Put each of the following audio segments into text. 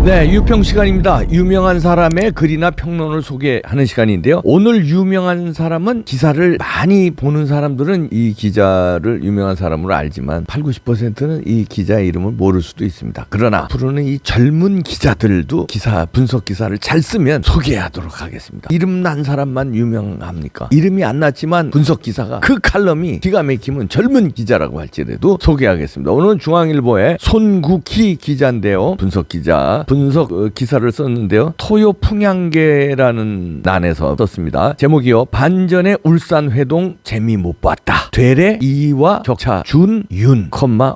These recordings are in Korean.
네, 유평 시간입니다. 유명한 사람의 글이나 평론을 소개하는 시간인데요. 오늘 유명한 사람은 기사를 많이 보는 사람들은 이 기자를 유명한 사람으로 알지만 80~90%는 이 기자의 이름을 모를 수도 있습니다. 그러나 앞으로는 이 젊은 기자들도 기사, 분석 기사를 잘 쓰면 소개하도록 하겠습니다. 이름 난 사람만 유명합니까? 이름이 안 났지만 분석 기사가 그 칼럼이 기가 막히면 젊은 기자라고 할지라도 소개하겠습니다. 오늘은 중앙일보의 손국희 기자인데요. 분석 기자. 분석 기사를 썼는데요. 토요 풍향계라는 난에서 썼습니다. 제목이요. 반전의 울산 회동 재미 못 봤다. 되레 이와 격차 준, 윤,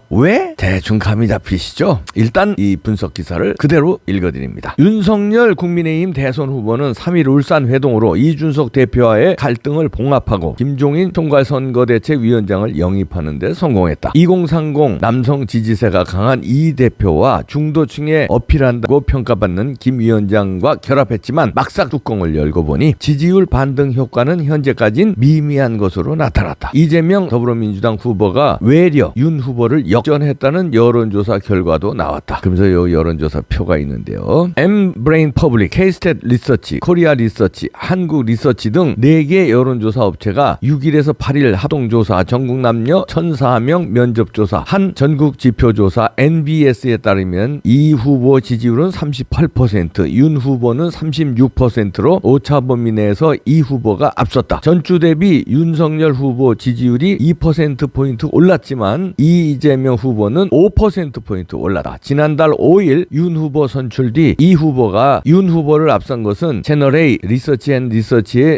왜? 대충 감이 잡히시죠? 일단 이 분석 기사를 그대로 읽어드립니다. 윤석열 국민의힘 대선 후보는 3일 울산 회동으로 이준석 대표와의 갈등을 봉합하고 김종인 총괄선거대책위원장을 영입하는 데 성공했다. 2030 남성 지지세가 강한 이 대표와 중도층에 어필한다고 평가받는 김 위원장과 결합했지만 막상 뚜껑을 열고 보니 지지율 반등 효과는 현재까진 미미한 것으로 나타났다. 이재명 더불어민주당 후보가 외려 윤 후보를 역전했다는 여론조사 결과도 나왔다. 그러면서 이 여론조사 표가 있는데요. 엠브레인 퍼블릭, K-스탯 리서치, 코리아 리서치, 한국 리서치 등 4개 여론조사 업체가 6일에서 8일 합동조사 전국 남녀 1,004명 면접조사 한 전국 지표조사 NBS에 따르면 이 후보 지지율은 38%, 윤 후보는 36%로 오차 범위 내에서 이 후보가 앞섰다. 전주 대비 윤석열 후보 지지율이 2%포인트 올랐지만 이재명 후보는 5%포인트 올랐다. 지난달 5일 윤 후보 선출 뒤 이 후보가 윤 후보를 앞선 것은 채널A 리서치의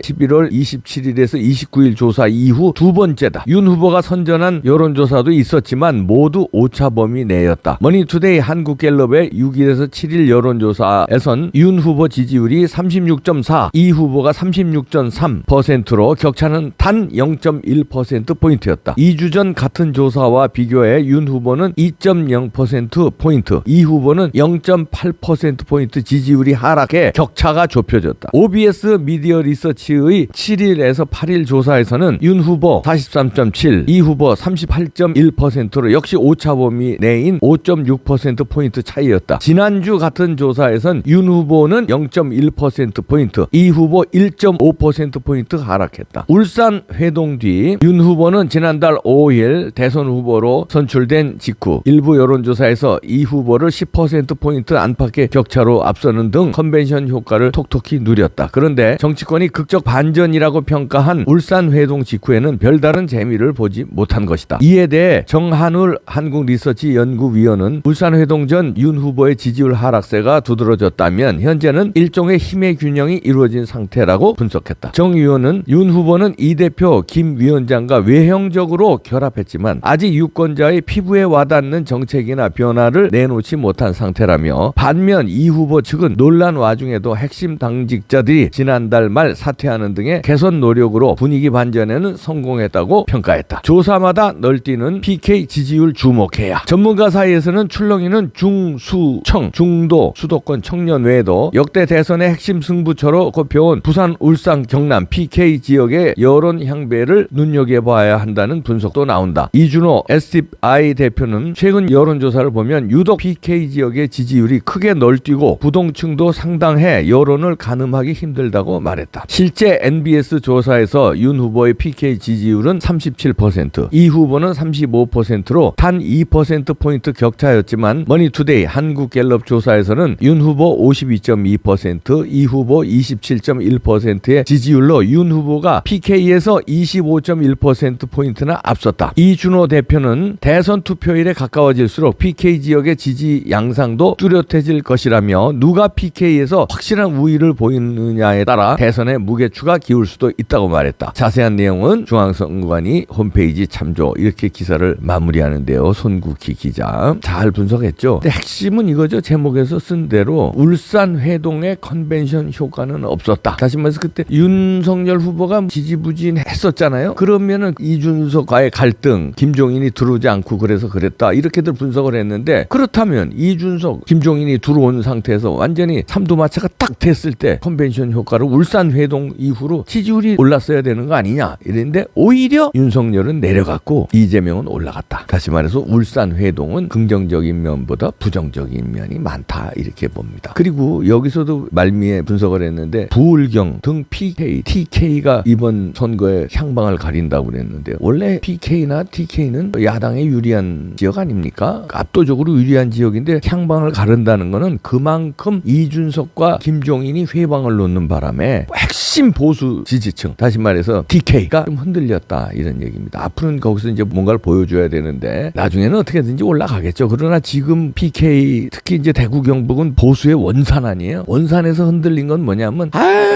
11월 27일에서 29일 조사 이후 두 번째다. 윤 후보가 선전한 여론조사도 있었지만 모두 오차 범위 내였다. 머니투데이 한국갤럽의 6일에서 7일 여론조사에선 윤 후보 지지율이 36.4, 이 후보가 36.3%로 격차는 단 0.1%포인트였다. 2주 전 같은 조사와 비교해 윤 후보는 2.0%포인트, 이 후보는 0.8%포인트 지지율이 하락해 격차가 좁혀졌다. OBS 미디어 리서치의 7일에서 8일 조사에서는 윤 후보 43.7, 이 후보 38.1%로 역시 오차 범위 내인 5.6%포인트 차이였다. 지난주 같은 조사에선 윤 후보는 0.1%포인트, 이 후보 1.5%포인트 하락했다. 울산 회동 뒤 윤 후보는 지난달 5일 대선 후보로 선출된 직후 일부 여론조사에서 이 후보를 10%포인트 안팎의 격차로 앞서는 등 컨벤션 효과를 톡톡히 누렸다. 그런데 정치권이 극적 반전이라고 평가한 울산 회동 직후에는 별다른 재미를 보지 못한 것이다. 이에 대해 정한울 한국리서치연구위원은 울산 회동 전 윤 후보의 지지율 하락세가 두드러졌다면 현재는 일종의 힘의 균형이 이루어진 상태라고 분석했다. 정 의원은 윤 후보는 이 대표 김 위원장과 외형적으로 결합했지만 아직 유권자의 피부에 와닿는 정책이나 변화를 내놓지 못한 상태라며 반면 이 후보 측은 논란 와중에도 핵심 당직자들이 지난달 말 사퇴하는 등의 개선 노력으로 분위기 반전에는 성공했다고 평가했다. 조사마다 널뛰는 PK 지지율 주목해야. 전문가 사이에서는 출렁이는 중수청, 중도, 수도권 청년 외에도 역대 대선의 핵심 승부처로 꼽혀온 부산, 울산, 경남 PK 지역의 여론 향배를 눈여겨봐야 한다는 분석도 나온다. 이준호 STI 대표는 최근 여론조사를 보면 유독 PK 지역의 지지율이 크게 널뛰고 부동층도 상당해 여론을 가늠하기 힘들다고 말했다. 실제 NBS 조사에서 윤 후보의 PK 지지율은 37%, 이 후보는 35%로 단 2%포인트 격차였지만 머니투데이 한국갤럽 조사에서는 윤 후보 52.2%, 이 후보 27.1%의 지지율로 윤 후보가 PK에서 25.1%포인트나 앞섰다. 이준호 대표는 대선 투표일에 가까워질수록 PK 지역의 지지 양상도 뚜렷해질 것이라며 누가 PK에서 확실한 우위를 보이느냐에 따라 대선의 무게추가 기울 수도 있다고 말했다. 자세한 내용은 중앙선관위 홈페이지 참조, 이렇게 기사를 마무리하는데요. 손국희 기자 잘 분석했죠. 근데 핵심은 이거죠. 제목에서 쓴 대로 울산 회동의 컨벤션 효과는 없었다. 다시 말해서 그때 윤석열 후보가 지지부진했었잖아요. 그러면은 이준석과의 갈등, 김종인이 들어오지 않고 그래서 그랬다, 이렇게들 분석을 했는데, 그렇다면 이준석, 김종인이 들어온 상태에서 완전히 삼두마차가 딱 됐을 때 컨벤션 효과를 울산 회동 이후로 지지율이 올랐어야 되는 거 아니냐 이랬는데 오히려 윤석열은 내려갔고 이재명은 올라갔다. 다시 말해서 울산 회동은 긍정적인 면보다 부정적인 면이 많다. 않다 이렇게 봅니다. 그리고 여기서도 말미에 분석을 했는데 부울경 등 PK, TK가 이번 선거에 향방을 가린다고 그랬는데요. 원래 PK나 TK는 야당에 유리한 지역 아닙니까? 압도적으로 유리한 지역인데 향방을 가른다는 거는 그만큼 이준석과 김종인이 회방을 놓는 바람에 핵심 보수 지지층, 다시 말해서 TK가 좀 흔들렸다 이런 얘기입니다. 앞으로는 거기서 이제 뭔가를 보여줘야 되는데 나중에는 어떻게든지 올라가겠죠. 그러나 지금 PK 특히 이제 대구 경북은 보수의 원산 아니에요. 원산에서 흔들린 건 뭐냐면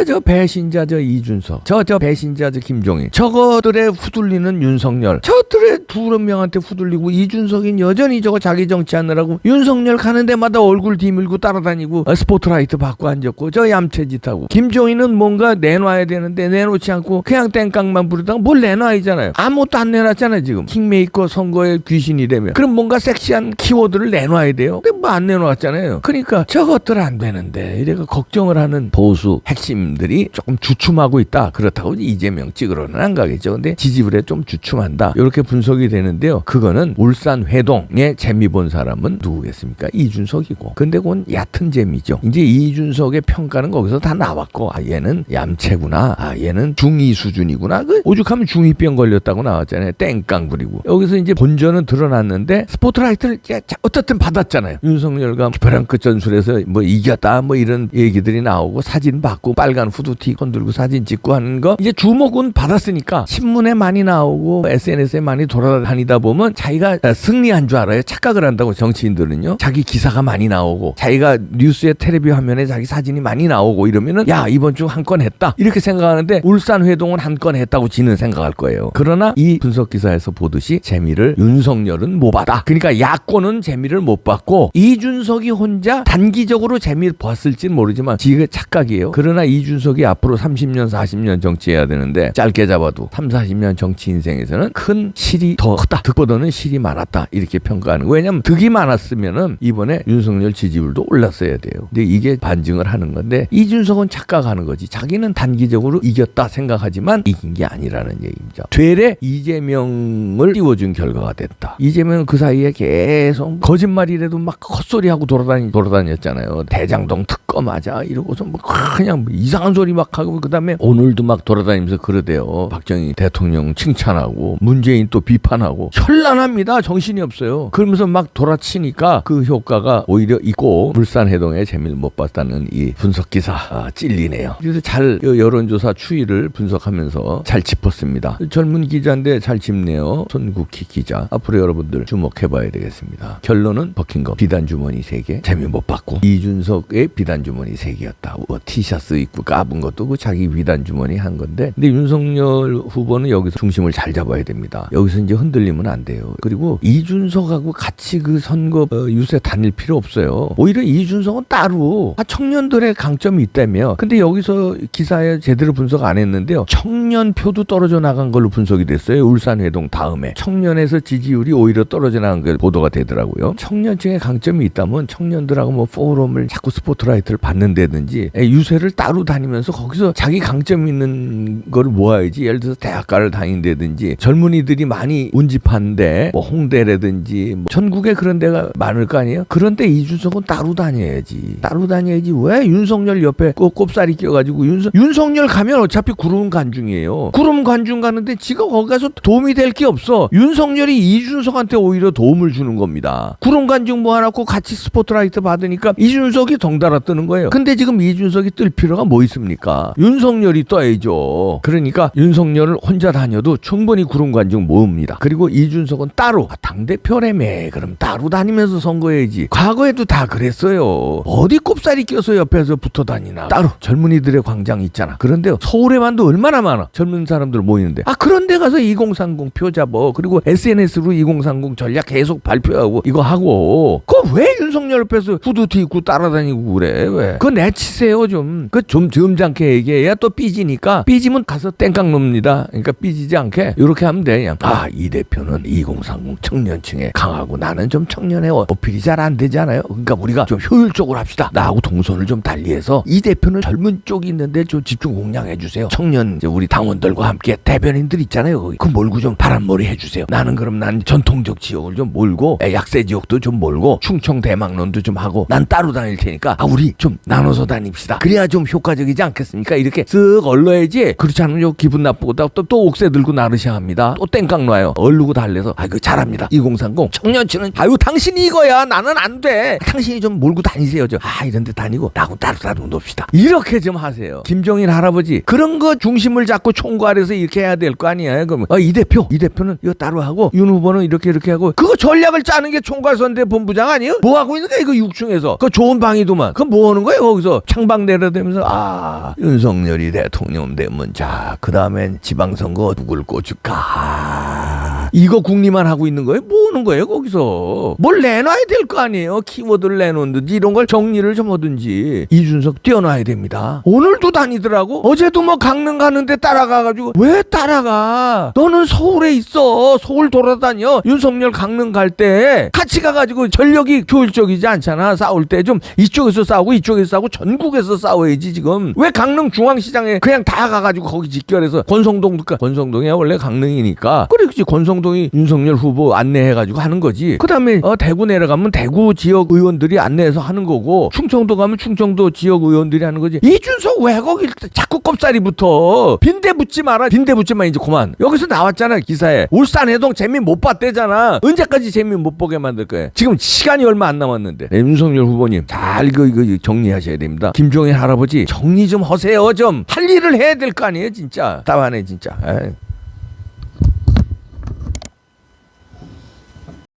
저 배신자 저 이준석, 저 배신자 저 김종인, 저거들의 후들리는 윤석열, 저들의 두 명한테 후들리고 이준석인 여전히 저거 자기 정치하느라고 윤석열 가는 데마다 얼굴 뒤밀고 따라다니고 스포트라이트 받고 앉았고 저 얌체짓하고 김종인은 뭔가 내놔야 되는데 내놓지 않고 그냥 땡깡만 부르다가 뭘 내놔야잖아요. 아무것도 안 내놨잖아요. 지금 킹메이커 선거의 귀신이라면 그럼 뭔가 섹시한 키워드를 내놔야 돼요. 근데 뭐 안 내놓았잖아요. 그러니까 저것들 안 되는데 이래가 걱정을 하는 보수 핵심들이 조금 주춤하고 있다. 그렇다고 이재명 찍으러는 안 가겠죠. 근데 지지율에 좀 주춤한다. 이렇게 분석이 되는데요. 그거는 울산 회동에 재미 본 사람은 누구겠습니까? 이준석이고. 근데 그건 얕은 재미죠. 이제 이준석의 평가는 거기서 다 나왔고 얘는 얌체구나. 얘는 중2 수준이구나. 그 오죽하면 중2병 걸렸다고 나왔잖아요. 땡깡 부리고. 여기서 이제 본전은 드러났는데 스포트라이트를 어쨌든 받았잖아요. 윤석열과 벼랑 끝 전술에서 뭐 이겼다 뭐 이런 얘기들이 나오고 사진 받고 빨간 후드티 건들고 사진 찍고 하는 거 이제 주목은 받았으니까 신문에 많이 나오고 SNS에 많이 돌아다니다 보면 자기가 승리한 줄 알아요. 착각을 한다고 정치인들은요. 자기 기사가 많이 나오고 자기가 뉴스에 텔레비 화면에 자기 사진이 많이 나오고 이러면은 야 이번 주 한 건 했다 이렇게 생각하는데 울산 회동은 한 건 했다고 지는 생각할 거예요. 그러나 이 분석 기사에서 보듯이 재미를 윤석열은 못 받아. 그러니까 야권은 재미를 못 받고 이준석이 혼자 단기적으로 재미를 봤을진 모르지만 지금 착각이에요. 그러나 이준석이 앞으로 30년 40년 정치해야 되는데 짧게 잡아도 3, 40년 정치 인생에서는 큰 실이 더 크다. 득보다는 실이 많았다. 이렇게 평가하는 거예요. 왜냐하면 득이 많았으면은 이번에 윤석열 지지율도 올랐어야 돼요. 근데 이게 반증을 하는 건데 이준석은 착각하는 거지. 자기는 단기적으로 이겼다 생각하지만 이긴 게 아니라는 얘기죠. 되레 이재명을 띄워준 결과가 됐다. 이재명은 그 사이에 계속 거짓말이라도 막 헛소리하고 돌아다녔잖아요. 대장동 특검하자 이러고서 뭐 그냥 이상한 소리 막 하고 그다음에 오늘도 막 돌아다니면서 그러대요. 박정희 대통령 칭찬하고 문재인 또 비판하고 현란합니다. 정신이 없어요. 그러면서 막 돌아치니까 그 효과가 오히려 있고 물산해동에 재미를 못 봤다는 이 분석 기사 찔리네요. 그래서 잘 여론조사 추이를 분석하면서 잘 짚었습니다. 젊은 기자인데 잘 짚네요. 손국희 기자. 앞으로 여러분들 주목해봐야 되겠습니다. 결론은 버킹엄 비단주머니 3개 재미 못 봤고 이준석의 비단주머니 3개였다. 티셔츠 입고 까분 것도 그 자기 비단주머니 한 건데 근데 윤석열 후보는 여기서 중심을 잘 잡아야 됩니다. 여기서 이제 흔들리면 안 돼요. 그리고 이준석하고 같이 그 선거 유세 다닐 필요 없어요. 오히려 이준석은 따로 청년들의 강점이 있다며. 근데 여기서 기사에 제대로 분석 안 했는데요. 청년 표도 떨어져 나간 걸로 분석이 됐어요. 울산회동 다음에. 청년에서 지지율이 오히려 떨어져 나간 게 보도가 되더라고요. 청년층에 강점이 있다면 청년들하고 뭐 포럼을 자꾸 스포트라이트를 받는다든지 유세를 따로 다니면서 거기서 자기 강점 있는 걸 모아야지. 예를 들어서 대학가를 다닌다든지 젊은이들이 많이 운집하는데 뭐 홍대라든지 뭐 전국에 그런 데가 많을 거 아니에요. 그런데 이준석은 따로 다녀야지. 따로 다녀야지. 왜 윤석열 옆에 꼽사리 껴가지고 윤석열 가면 어차피 구름 관중이에요. 구름 관중 가는데 지가 거기 가서 도움이 될 게 없어. 윤석열이 이준석한테 오히려 도움을 주는 겁니다. 구름 관중 모아놓고 같이 스포트라이트 받으니까 이준석이 덩달아 뜨는 거예요. 근데 지금 이준석이 뜰 필요가 뭐 있습니까? 윤석열이 떠야죠. 그러니까 윤석열을 혼자 다녀도 충분히 구름 관중 모읍니다. 그리고 이준석은 따로 당대표라며 그럼 따로 다니면서 선거해야지. 과거에도 다 그랬어요. 어디 꼽사리 껴서 옆에서 붙어 다니나. 따로 젊은이들의 광장 있잖아. 그런데 서울에만도 얼마나 많아. 젊은 사람들 모이는데. 그런 데 가서 2030 표 잡어. 그리고 SNS로 2030 전략 계속 발표하고 이거 하고. 그거 왜 윤석열 옆에서 후드티 입고 따라다니고 그래? 왜? 그거 내치세요 좀. 그 좀 점잖게 얘기해야 또 삐지니까. 삐지면 가서 땡깡 놉니다. 그러니까 삐지지 않게 이렇게 하면 돼. 그냥. 이 대표는 2030 청년층에 강하고 나는 좀 청년의 어필이 잘 안 되잖아요. 그러니까 우리가 좀 효율적으로 합시다. 나하고 동선을 좀 달리해서 이 대표는 젊은 쪽이 있는데 좀 집중 공략해 주세요. 청년 이제 우리 당원들과 함께 대변인들 있잖아요. 거기. 그 몰고 좀 바람몰이 해주세요. 나는 그럼 난 전통적 지역을 좀 몰고 약세 지역도 좀 몰고 충청 대망론 지원도 좀 하고 난 따로 다닐 테니까 우리 좀 나눠서 다닙시다. 그래야 좀 효과적이지 않겠습니까? 이렇게 쓱 얼러야지. 그렇지 않으면 기분 나쁘고 또 옥새 들고 나르샤합니다. 또 땡깡 놔요. 얼르고 달래서 그 잘합니다. 2030 청년층은 당신이 이거야. 나는 안 돼. 당신이 좀 몰고 다니세요. 이런 데 다니고 나하고 따로 놉시다. 이렇게 좀 하세요. 김종인 할아버지 그런 거 중심을 잡고 총괄해서 이렇게 해야 될 거 아니에요. 그러면 이 대표는 이거 따로 하고 윤 후보는 이렇게 하고 그거 전략을 짜는 게 총괄선대 본부장 아니에요? 뭐 하고 있는 거야 이거 6층에서. 그거 좋은 방이더만. 그거 뭐 하는 거예요 거기서. 창밖 내려다면서 윤석열이 대통령 되면 자 그 다음엔 지방선거 누굴 꽂을까. 이거 궁리만 하고 있는 거예요? 뭐 하는 거예요 거기서. 뭘 내놔야 될 거 아니에요. 키워드를 내놓든지 이런 걸 정리를 좀 하든지. 이준석 뛰어놔야 됩니다. 오늘도 다니더라고. 어제도 뭐 강릉 가는데 따라가가지고. 왜 따라가? 너는 서울에 있어. 서울 돌아다녀. 윤석열 강릉 갈 때 같이 가가지고 전력이 효율적이지 않잖아. 싸울 때 좀 이쪽에서 싸우고 이쪽에서 싸우고 전국에서 싸워야지 지금. 왜 강릉 중앙시장에 그냥 다 가가지고 거기 직결해서 권성동이야 원래 강릉이니까. 그렇지 권성동이 윤석열 후보 안내해가지고 하는 거지. 그 다음에 대구 내려가면 대구 지역 의원들이 안내해서 하는 거고, 충청도 가면 충청도 지역 의원들이 하는 거지. 이준석 왜 거기 자꾸 꼽사리부터. 빈대 붙지 마라. 빈대 붙지 마 이제 그만. 여기서 나왔잖아 기사에. 울산 해동 재미 못 봤대잖아. 언제까지 재미 못 보게 만들 거야. 지금 시간이 얼마 안 남았는데. 윤석열 후보님 잘 이거 정리하셔야 됩니다. 김종인 할아버지 정리 좀 하세요. 좀 할 일을 해야 될 거 아니에요 진짜. 답하네 진짜. 에이.